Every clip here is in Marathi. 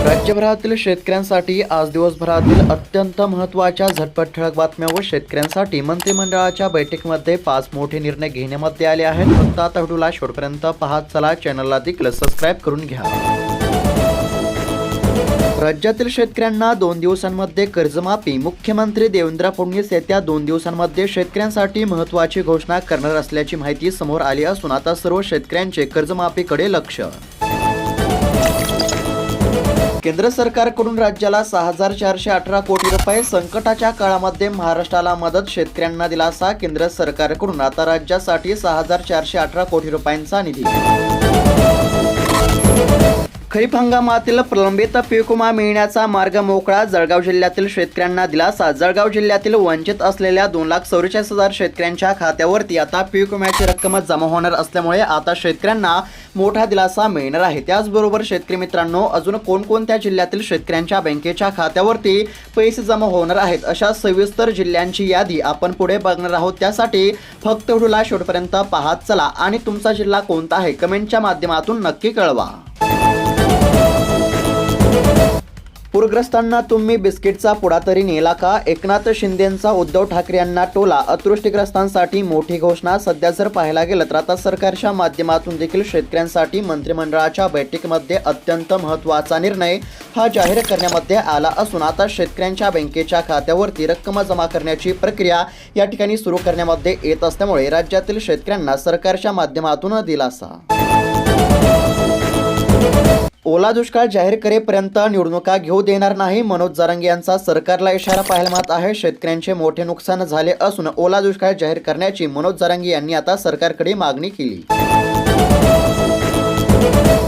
राज्यभरातील शेतकऱ्यांसाठी आज दिवसभरातील अत्यंत महत्त्वाच्या झटपट ठळक बातम्या व शेतकऱ्यांसाठी मंत्रिमंडळाच्या बैठकीमध्ये 5 मोठे निर्णय घेण्यामध्ये आले आहेत। फक्त आता व्हिडिओला शेवटपर्यंत पाहत चला, चॅनलला देखील सबस्क्राइब करून घ्या। राज्यातील शेतकऱ्यांना 2 दिवसांमध्ये कर्जमाफी। मुख्यमंत्री देवेंद्र फडणवीस येत्या 2 दिवसांमध्ये शेतकऱ्यांसाठी महत्त्वाची घोषणा करणार असल्याची माहिती समोर आली असून आता सर्व शेतकऱ्यांचे कर्जमाफीकडे लक्ष। केंद्र सरकारकडून राज्याला 6,418 कोटी रुपये। संकटाच्या काळामध्ये महाराष्ट्राला मदत, शेतकऱ्यांना दिलासा। केंद्र सरकारकडून आता राज्यासाठी 6,418 कोटी रुपयांचा निधी। खरीप हंगामातील प्रलंबित पीक विमा मिळण्याचा मार्ग मोकळा। जळगाव जिल्ह्यातील शेतकऱ्यांना दिलासा। जळगाव जिल्ह्यातील वंचित असलेल्या 2,44,000 शेतकऱ्यांच्या खात्यावरती आता पीक विम्याची रक्कम जमा होणार असल्यामुळे आता शेतकऱ्यांना मोठा दिलासा मिळणार आहे। त्याचबरोबर शेतकरी मित्रांनो, अजून कोणकोणत्या जिल्ह्यातील शेतकऱ्यांच्या बँकेच्या खात्यावरती पैसे जमा होणार आहेत अशा सविस्तर जिल्ह्यांची यादी आपण पुढे बघणार आहोत। त्यासाठी फक्त व्हिडिओला शेवटपर्यंत पाहत चला आणि तुमचा जिल्हा कोणता आहे कमेंटच्या माध्यमातून नक्की कळवा। पूरग्रस्तांना तुम्ही बिस्किटचा पुडा तरी नेला का? एकनाथ शिंदेंचा उद्धव ठाकरे यांना टोला। अतिवृष्टीग्रस्तांसाठी मोठी घोषणा। सध्या जर पाहायला गेलं तर आता सरकारच्या माध्यमातून देखील शेतकऱ्यांसाठी मंत्रिमंडळाच्या बैठकीमध्ये अत्यंत महत्त्वाचा निर्णय हा जाहीर करण्यामध्ये आला असून आता शेतकऱ्यांच्या बँकेच्या खात्यावरती रक्कम जमा करण्याची प्रक्रिया या ठिकाणी सुरू करण्यामध्ये येत असल्यामुळे राज्यातील शेतकऱ्यांना सरकारच्या माध्यमातून दिलासा। ओला दुष्काळ जाहीर करेपर्यंत निवडणुका घेऊ देणार नाही, मनोज जरांगे यांचा सरकारला इशारा पाहायला मिळत आहे। शेतकऱ्यांचे मोठे नुकसान झाले असून ओला दुष्काळ जाहीर करण्याची मनोज जरांगे यांनी आता सरकारकडे मागणी केली।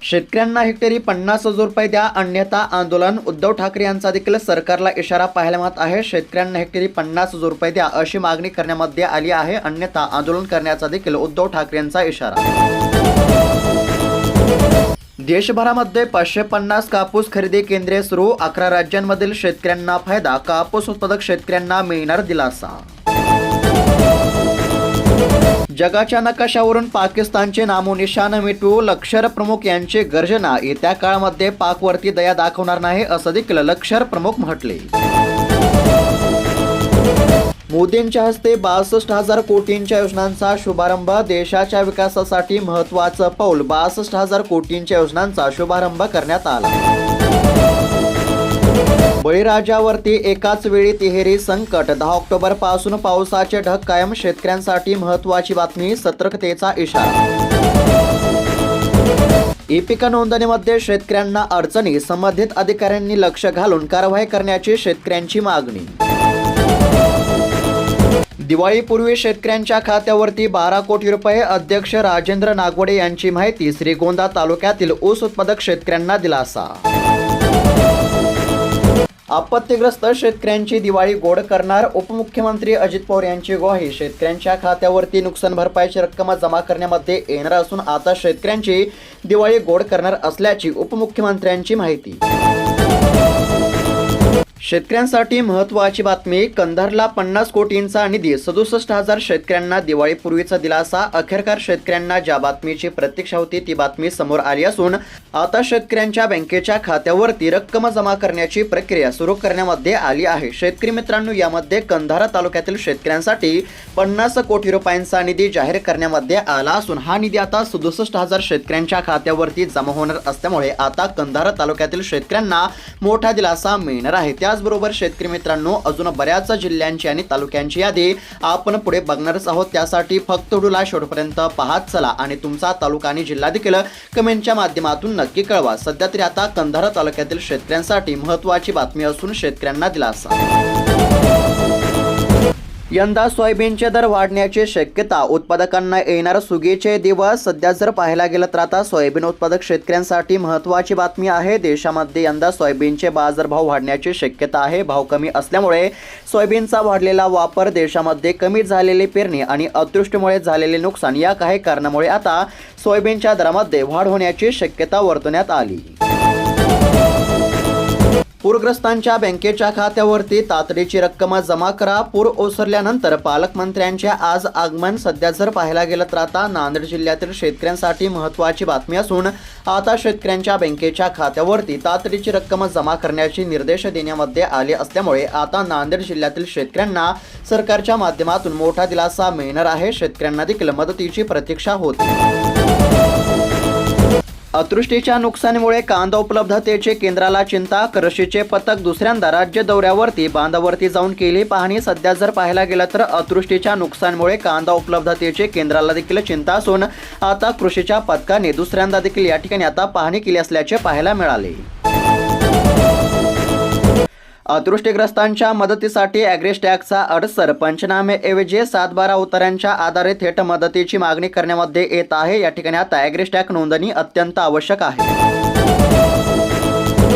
शेतकऱ्यांना हेक्टरी 50,000 रुपये द्या, अन्यथा आंदोलन। उद्धव ठाकरे यांचा देखील सरकारला इशारा पाहायला मिळत आहे। शेतकऱ्यांना हेक्टरी 50,000 रुपये द्या अशी मागणी करण्यामध्ये आली आहे, अन्यथा आंदोलन करण्याचा देखील उद्धव ठाकरे यांचा इशारा। देशभरामध्ये 550 कापूस खरेदी केंद्रे सुरू। 11 राज्यांमधील शेतकऱ्यांना फायदा। कापूस उत्पादक शेतकऱ्यांना मिळणार दिलासा। जगाच्या नकाशावरून पाकिस्तानचे नामोनिशाण मिटवू, लष्कर प्रमुख यांची गर्जना। येत्या काळामध्ये पाकवरती दया दाखवणार नाही असं देखील लष्कर प्रमुख म्हटले। मोदींच्या हस्ते 62,000 कोटींच्या योजनांचा शुभारंभ। देशाच्या विकासासाठी महत्त्वाचं पाऊल। 62,000 कोटींच्या योजनांचा शुभारंभ करण्यात आला। बळीराजावरती एकाच वेळी तिहेरी संकट। 10 ऑक्टोबर पासून पावसाचे ढग कायम। शेतकऱ्यांसाठी महत्त्वाची बातमी, सतर्कतेचा इशारा। ई पीक नोंदणीमध्ये शेतकऱ्यांना अडचणी। संबंधित अधिकाऱ्यांनी लक्ष घालून कारवाई करण्याची शेतकऱ्यांची मागणी। दिवाळीपूर्वी शेतकऱ्यांच्या खात्यावरती 12 कोटी रुपये। अध्यक्ष राजेंद्र नागवडे यांची माहिती। श्रीगोंदा तालुक्यातील ऊस उत्पादक शेतकऱ्यांना दिलासा। आपत्तीग्रस्त शेतकऱ्यांची दिवाळी गोड करणार। उपमुख्यमंत्री अजित पवार यांची ग्वाही। शेतकऱ्यांच्या खात्यावरती नुकसान भरपाईची रक्कम जमा करण्यामध्ये येणार असून आता शेतकऱ्यांची दिवाळी गोड करणार असल्याची उपमुख्यमंत्र्यांची माहिती। शेतकऱ्यांसाठी महत्त्वाची बातमी, कंधारला 50 कोटींचा निधी। 67,000 शेतकऱ्यांना दिवाळीपूर्वीचा दिलासा। अखेरकार शेतकऱ्यांना ज्या बातमीची प्रतीक्षा होती ती बातमी समोर आली असून आता शेतकऱ्यांच्या बँकेच्या खात्यावरती रक्कम जमा करण्याची प्रक्रिया सुरू करण्यामध्ये आली आहे। शेतकरी मित्रांनो, यामध्ये कंधार तालुक्यातील शेतकऱ्यांसाठी 50 कोटी रुपयांचा निधी जाहीर करण्यामध्ये आला असून हा निधी आता 67,000 शेतकऱ्यांच्या खात्यावरती जमा होणार असल्यामुळे आता कंधार तालुक्यातील शेतकऱ्यांना मोठा दिलासा मिळणार आहे। त्याचबरोबर शेतकरी मित्रांनो, अजून बऱ्याच जिल्ह्यांची आणि तालुक्यांची यादी आपण पुढे बघणारच आहोत। त्यासाठी फक्त व्हिडिओला शेवटपर्यंत पाहत चला आणि तुमचा तालुका आणि जिल्हा देखील कमेंटच्या माध्यमातून नक्की कळवा। सध्या तरी आता कंधार तालुक्यातील शेतकऱ्यांसाठी महत्त्वाची बातमी असून शेतकऱ्यांना दिलासा। यंदा सोयाबीनचे दर वाढण्याची शक्यता। उत्पादकांना येणार सुगीचे दिवस। सध्या जर पाहायला गेलं तर आता सोयाबीन उत्पादक शेतकऱ्यांसाठी महत्त्वाची बातमी आहे। देशामध्ये यंदा सोयाबीनचे बाजारभाव वाढण्याची शक्यता आहे। भाव कमी असल्यामुळे सोयाबीनचा वाढलेला वापर, देशामध्ये कमी झालेली पेरणी आणि अतिवृष्टीमुळे झालेले नुकसान या काही कारणामुळे आता सोयाबीनच्या दरामध्ये वाढ होण्याची शक्यता वर्तवण्यात आली। पूरग्रस्तांच्या बँकेच्या खात्यावरती तातडीची रक्कम जमा करा. पूर ओसरल्यानंतर पालकमंत्र्यांचे आज आगमन. सध्या जर पाहायला गेलं तर आता नांदेड जिल्ह्यातील शेतकऱ्यांसाठी महत्त्वाची बातमी असून आता शेतकऱ्यांच्या बँकेच्या खात्यावरती तातडीची रक्कम जमा करण्याचे निर्देश देण्यामध्ये आले असल्यामुळे आता नांदेड जिल्ह्यातील शेतकऱ्यांना सरकारच्या माध्यमातून मोठा दिलासा मिळणार आहे. शेतकऱ्यांना देखील मदतीची प्रतीक्षा होती. अतिवृष्टीच्या नुकसानीमुळे कांदा उपलब्धतेची केंद्राला चिंता. कृषीचे पथक दुसऱ्यांदा राज्य दौऱ्यावरती बांधावरती जाऊन केली पाहणी. सध्या जर पाहायला गेलं तर अतिवृष्टीच्या नुकसानीमुळे कांदा उपलब्धतेची केंद्राला देखील चिंता असून आता कृषीच्या पथकाने दुसऱ्यांदा देखील या ठिकाणी आता पाहणी केली असल्याचे पाहायला मिळाले. अतिवृष्टीग्रस्तांच्या मदतीसाठी ॲग्रिस्टॅगचा अडसर. पंचनामेऐवजी 7/12 उताऱ्यांच्या आधारे थेट मदतीची मागणी करण्यामध्ये येत आहे. या ठिकाणी आता ॲग्रिस्टॅग नोंदणी अत्यंत आवश्यक आहे.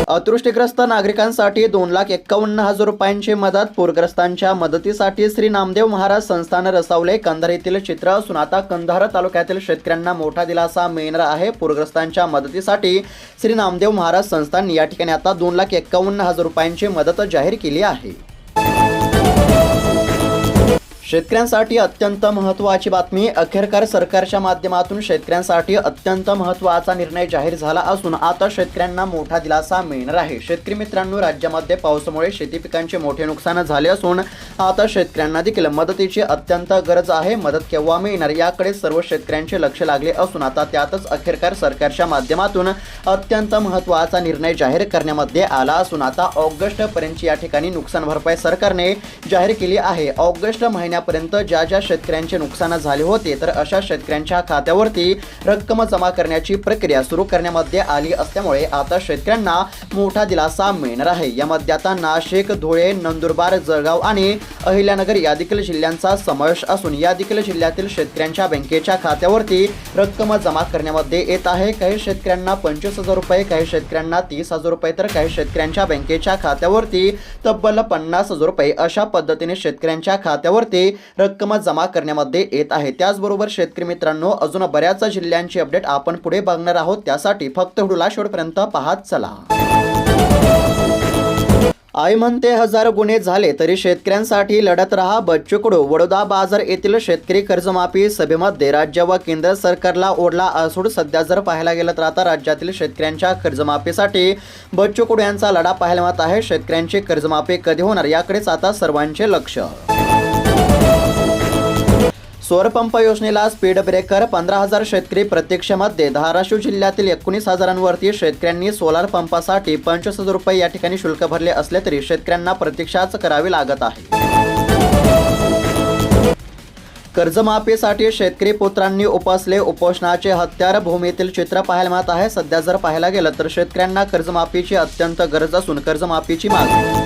अतिवृष्टीग्रस्त नागरिकांसाठी 2,51,000 रुपयांची मदत. पूरग्रस्तांच्या मदतीसाठी श्री नामदेव महाराज संस्थान रसावले. कंधार येथील चित्र असून आता कंधार तालुक्यातील शेतकऱ्यांना मोठा दिलासा मिळणार आहे. पूरग्रस्तांच्या मदतीसाठी श्री नामदेव महाराज संस्थान या ठिकाणी आता 2,51,000 रुपयांची मदत जाहीर केली आहे. शेतकऱ्यांसाठी अत्यंत महत्त्वाची बातमी. अखेरकार सरकारच्या माध्यमातून शेतकऱ्यांसाठी अत्यंत महत्त्वाचा निर्णय जाहीर झाला असून आता शेतकऱ्यांना मोठा दिलासा मिळणार आहे. शेतकरी मित्रांनो, राज्यामध्ये पावसामुळे शेती पिकांचे मोठे नुकसान झाले असून आता शेतकऱ्यांना देखील मदतीची अत्यंत गरज आहे. मदत केव्हा मिळणार याकडे सर्व शेतकऱ्यांचे लक्ष लागले असून आता त्यातच अखेरकार सरकारच्या माध्यमातून अत्यंत महत्त्वाचा निर्णय जाहीर करण्यामध्ये आला असून आता ऑगस्टपर्यंत या ठिकाणी नुकसान भरपाई सरकारने जाहीर केली आहे. ऑगस्ट महिन्यापर्यंत ज्या ज्या शेतकऱ्यांचे नुकसान झाले होते तर अशा शेतकऱ्यांच्या खात्यावरती रक्कम जमा करण्याची प्रक्रिया सुरू करण्यामध्ये आली असल्यामुळे आता शेतकऱ्यांना मोठा दिलासा मिळणार आहे. यामध्ये आता नाशिक, धुळे, नंदुरबार, जळगाव आणि अहिल्यानगर या देखील जिल्ह्यांचा समावेश असून या देखील जिल्ह्यातील शेतकऱ्यांच्या बँकेच्या खात्यावरती रक्कम जमा करण्यामध्ये येत आहे. काही शेतकऱ्यांना 25,000 रुपये, काही शेतकऱ्यांना 30,000 रुपये तर काही शेतकऱ्यांच्या बँकेच्या खात्यावरती तब्बल 50,000 रुपये अशा पद्धतीने शेतकऱ्यांच्या खात्यावरती रक्कम जमा करण्यामध्ये येत आहे. त्याचबरोबर शेतकरी मित्रांनो, अजून बऱ्याच जिल्ह्यांची अपडेट आपण पुढे बघणार आहोत. त्यासाठी फक्त व्हिडिओला शेवटपर्यंत पाहत चला. आई म्हणते 1000 गुन्हे झाले तरी शेतकऱ्यांसाठी लढत रहा. बच्चू कडू. वडोदा बाजार येथील शेतकरी कर्जमाफी सभेमध्ये राज्य व केंद्र सरकारला ओढला आसूड. सध्या जर पाहायला गेलं तर आता राज्यातील शेतकऱ्यांच्या कर्जमाफीसाठी बच्चू कडू यांचा लढा पाहायला मिळत आहे. शेतकऱ्यांची कर्जमाफी कधी होणार याकडेच आता सर्वांचे लक्ष. सौर पंप योजनेला स्पीड ब्रेकर. 15,000 शेतकरी प्रतीक्षेमध्ये. धाराशिव जिल्ह्यातील 19,000वरती शेतकऱ्यांनी सोलार पंपासाठी 25,000 रुपये या ठिकाणी शुल्क भरले असले तरी शेतकऱ्यांना प्रतीक्षाच करावी लागत आहे. कर्जमाफीसाठी शेतकरी पुत्रांनी उपसले उपोषणाचे हत्यार. भूमीतील चित्र पाहायला मिळत आहे. सध्या जर पाहायला गेलं तर शेतकऱ्यांना कर्जमाफीची अत्यंत गरज असून कर्जमाफीची मागणी.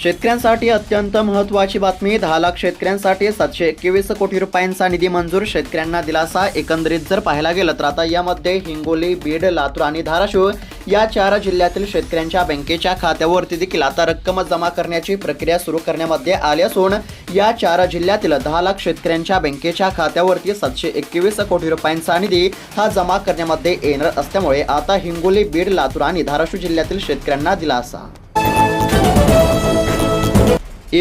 शेतकऱ्यांसाठी अत्यंत महत्त्वाची बातमी. 10 लाख शेतकऱ्यांसाठी 721 कोटी रुपयांचा निधी मंजूर. शेतकऱ्यांना दिलासा. एकंदरीत जर पाहायला गेलं तर आता यामध्ये हिंगोली, बीड, लातूर आणि धाराशिव या 4 जिल्ह्यातील शेतकऱ्यांच्या बँकेच्या खात्यावरती देखील आता रक्कम जमा करण्याची प्रक्रिया सुरू करण्यामध्ये आली असून या 4 जिल्ह्यातील 10 लाख शेतकऱ्यांच्या बँकेच्या खात्यावरती 721 कोटी रुपयांचा निधी हा जमा करण्यामध्ये येणार असल्यामुळे आता हिंगोली, बीड, लातूर आणि धाराशिव जिल्ह्यातील शेतकऱ्यांना दिलासा.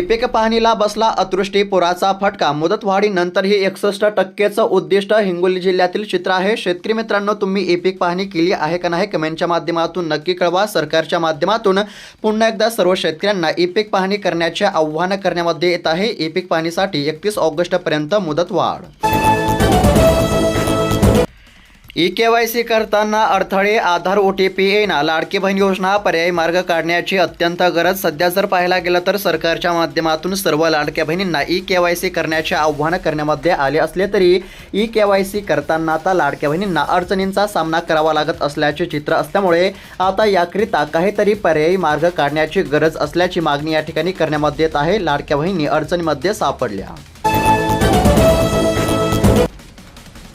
पीक पाहणीला बसला अतिवृष्टी पुराचा फटका. मुदतवाढीनंतरही 61% उद्दिष्ट. हिंगोली जिल्ह्यातील चित्र आहे. शेतकरी मित्रांनो, तुम्ही पीक पाहणी केली आहे का नाही कमेंटच्या माध्यमातून नक्की कळवा. सरकारच्या माध्यमातून पुन्हा एकदा सर्व शेतकऱ्यांना पीक पाहणी करण्याचे आव्हान करण्यामध्ये येत आहे. पीक पाहणीसाठी 31 ऑगस्टपर्यंत मुदतवाढ. KYC करताना अडथळे. आधार OTP येणार. लाडकी बहीण योजना पर्यायी मार्ग काढण्याची अत्यंत गरज. सध्या जर पाहायला गेलं तर सरकारच्या माध्यमातून सर्व लाडक्या बहिणींना KYC करण्याचे आव्हान करण्यामध्ये आले असले तरी KYC करताना आता लाडक्या बहिणींना अडचणींचा सामना करावा लागत असल्याचे चित्र असल्यामुळे आता याकरिता काहीतरी पर्यायी मार्ग काढण्याची गरज असल्याची मागणी या ठिकाणी करण्यामध्ये येत आहे. लाडक्या बहिणी अडचणीमध्ये सापडल्या.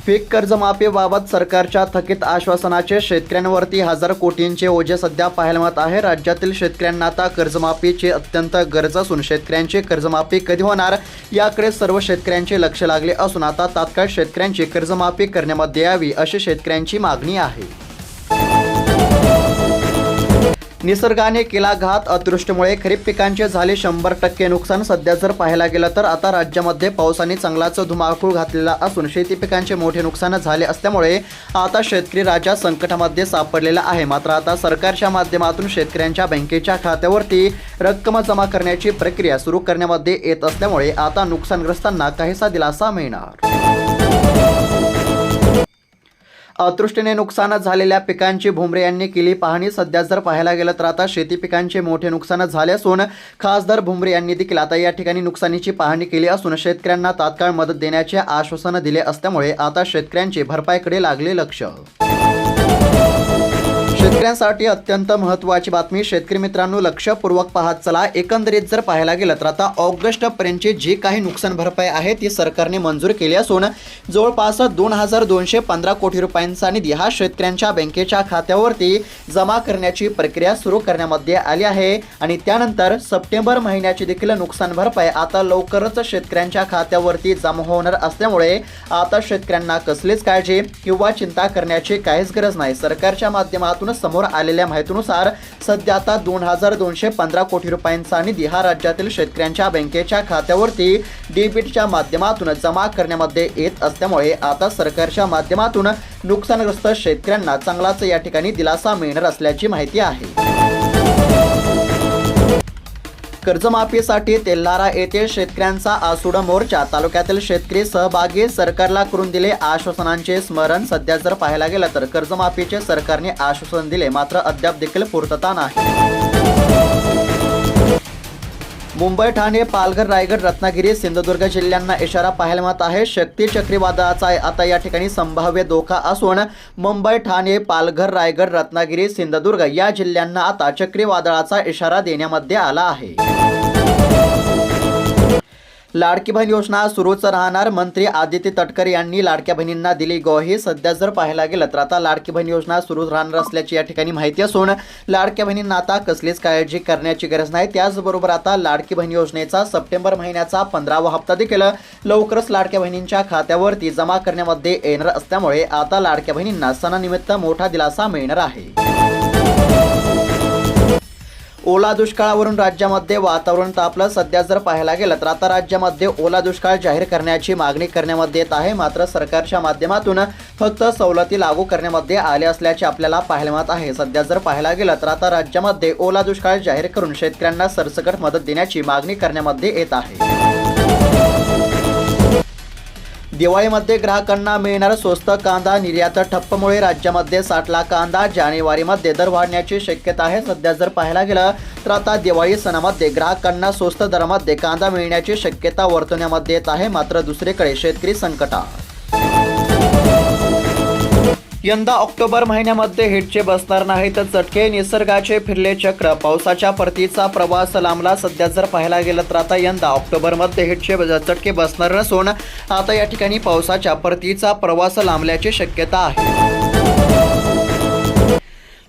पीक कर्जमाफीबाबत सरकारच्या थकीत आश्वासनाचे शेतकऱ्यांवरती 1000 कोटींचे ओझे सध्या पाहायला मिळत आहे. राज्यातील शेतकऱ्यांना आता कर्जमाफीची अत्यंत गरज असून शेतकऱ्यांची कर्जमाफी कधी होणार याकडे सर्व शेतकऱ्यांचे लक्ष लागले असून आता तात्काळ शेतकऱ्यांची कर्जमाफी करण्यामध्ये यावी अशी शेतकऱ्यांची मागणी आहे. निसर्गाने केला घात. अतिवृष्टीमुळे खरीप पिकांचे झाले 100% नुकसान. सध्या जर पाहायला गेलं तर आता राज्यामध्ये पावसाने चांगलाच धुमाकूळ घातलेला असून शेती पिकांचे मोठे नुकसान झाले असल्यामुळे आता शेतकरी राजा संकटामध्ये सापडलेला आहे. मात्र आता सरकारच्या माध्यमातून शेतकऱ्यांच्या बँकेच्या खात्यावरती रक्कम जमा करण्याची प्रक्रिया सुरू करण्यामध्ये येत असल्यामुळे आता नुकसानग्रस्तांना काहीसा दिलासा मिळणार. अतिवृष्टीने नुकसान झालेल्या पिकांची भुमरे यांनी केली पाहणी. सध्या जर पाहायला गेलं तर आता शेती पिकांचे मोठे नुकसान झाले असून खासदार भुमरे यांनी देखील आता या ठिकाणी नुकसानीची पाहणी केली असून शेतकऱ्यांना तात्काळ मदत देण्याचे आश्वासन दिले असल्यामुळे आता शेतकऱ्यांचे भरपाईकडे लागले लक्ष. शेतकऱ्यांसाठी अत्यंत महत्त्वाची बातमी. शेतकरी मित्रांनो, लक्षपूर्वक पाहत चला. एकंदरीत जर पाहायला गेलं तर आता ऑगस्टपर्यंतची जी काही नुकसान भरपाई आहे ती सरकारने मंजूर केली असून जवळपास 2215 कोटी रुपयांचा निधी हा शेतकऱ्यांच्या बँकेच्या खात्यावरती जमा करण्याची प्रक्रिया सुरू करण्यामध्ये आली आहे. आणि त्यानंतर सप्टेंबर महिन्याची देखील नुकसान भरपाई आता लवकरच शेतकऱ्यांच्या खात्यावरती जमा होणार असल्यामुळे आता शेतकऱ्यांना कसलीच काळजी किंवा चिंता करण्याची काहीच गरज नाही. सरकारच्या माध्यमातून समोर आलेल्या माहितीनुसार सध्या आता 2215 कोटी रुपयांचा निधी हा राज्यातील शेतकऱ्यांच्या बँकेच्या खात्यावरती डेबिटच्या माध्यमातून जमा करण्यामध्ये येत असल्यामुळे आता सरकारच्या माध्यमातून नुकसानग्रस्त शेतकऱ्यांना चांगलाच या ठिकाणी दिलासा मिळणार असल्याची माहिती आहे. कर्जमाफीसाठी तेल्हारा येथे शेतकऱ्यांचा आसूड मोर्चा. तालुक्यातील शेतकरी सहभागी. सरकारला करून दिले आश्वासनांचे स्मरण. सध्या जर पाहायला गेलं तर कर्जमाफीचे सरकारने आश्वासन दिले मात्र अद्याप देखील पूर्तता नाही. मुंबई, ठाणे, पालघर, रायगड, रत्नागिरी, सिंधुदुर्ग जिल्ह्यांना इशारा पाहायला मिळत आहे. शक्ती चक्रीवादळाचा आता या ठिकाणी संभाव्य धोका असून मुंबई, ठाणे, पालघर, रायगड, रत्नागिरी, सिंधुदुर्ग या जिल्ह्यांना आता चक्रीवादळाचा इशारा देण्यामध्ये आला आहे. लाडकी बहीण योजना सुरूच राहणार. मंत्री आदित्य तटकरे यांनी लाडक्या बहिणींना दिली ग्वाही. सध्या जर पाहायला गेलं तर आता लाडकी बहीण योजना सुरू राहणार असल्याची या ठिकाणी माहिती असून लाडक्या बहिणींना आता कसलीच काळजी करण्याची गरज नाही. त्याचबरोबर आता लाडकी बहीण योजनेचा सप्टेंबर महिन्याचा 15वा हप्ता देखील लवकरच लाडक्या बहिणींच्या खात्यावरती जमा करण्यामध्ये येणार असल्यामुळे आता लाडक्या बहिणींना सणानिमित्त मोठा दिलासा मिळणार आहे. ओला दुष्काळावरून राज्यामध्ये वातावरण तापलं. सध्या जर पाहायला गेलं तर आता राज्यामध्ये ओला दुष्काळ जाहीर करण्याची मागणी करण्यामध्ये येत आहे. मात्र सरकारच्या माध्यमातून फक्त सवलती लागू करण्यामध्ये आले असल्याचे आपल्याला पाहायला मिळत आहे. सध्या जर पाहायला गेलं तर आता राज्यामध्ये ओला दुष्काळ जाहीर करून शेतकऱ्यांना सरसकट मदत देण्याची मागणी करण्यामध्ये येत आहे. दिवाळीमध्ये ग्राहकांना मिळणार स्वस्त कांदा. निर्यात ठप्पमुळे राज्यामध्ये साठला कांदा. जानेवारीमध्ये दर वाढण्याची शक्यता आहे. सध्या जर पाहायला गेलं तर आता दिवाळी सणामध्ये ग्राहकांना स्वस्त दरामध्ये कांदा मिळण्याची शक्यता वर्तवण्यामध्ये येत आहे. मात्र दुसरीकडे शेतकरी संकटात. यंदा ऑक्टोबर महिन्यामध्ये हिटचे बसणार नाही तर चटके. निसर्गाचे फिरले चक्र. पावसाच्या परतीचा प्रवास लांबला. सध्या जर पाहायला गेलं तर आता यंदा ऑक्टोबरमध्ये हिटचे चटके बसणार नसून आता या ठिकाणी पावसाच्या परतीचा प्रवास लांबल्याची शक्यता आहे.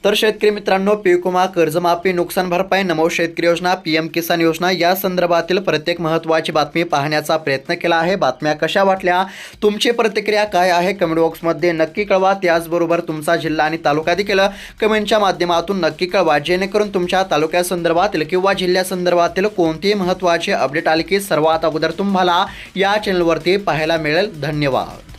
तर शेतकरी मित्रांनो, पीक विमा, कर्जमाफी, नुकसान भरपाई, नमो शेतकरी योजना, PM किसान योजना या संदर्भातील प्रत्येक महत्त्वाची बातमी पाहण्याचा प्रयत्न केला आहे. बातम्या कशा वाटल्या, तुमची प्रतिक्रिया काय आहे कमेंट बॉक्समध्ये नक्की कळवा. त्याचबरोबर तुमचा जिल्हा आणि तालुका देखील कमेंटच्या माध्यमातून नक्की कळवा, जेणेकरून तुमच्या तालुक्यासंदर्भातील किंवा जिल्ह्यासंदर्भातील कोणतीही महत्त्वाचे अपडेट आले की सर्वात अगोदर तुम्हाला या चॅनलवरती पाहायला मिळेल. धन्यवाद.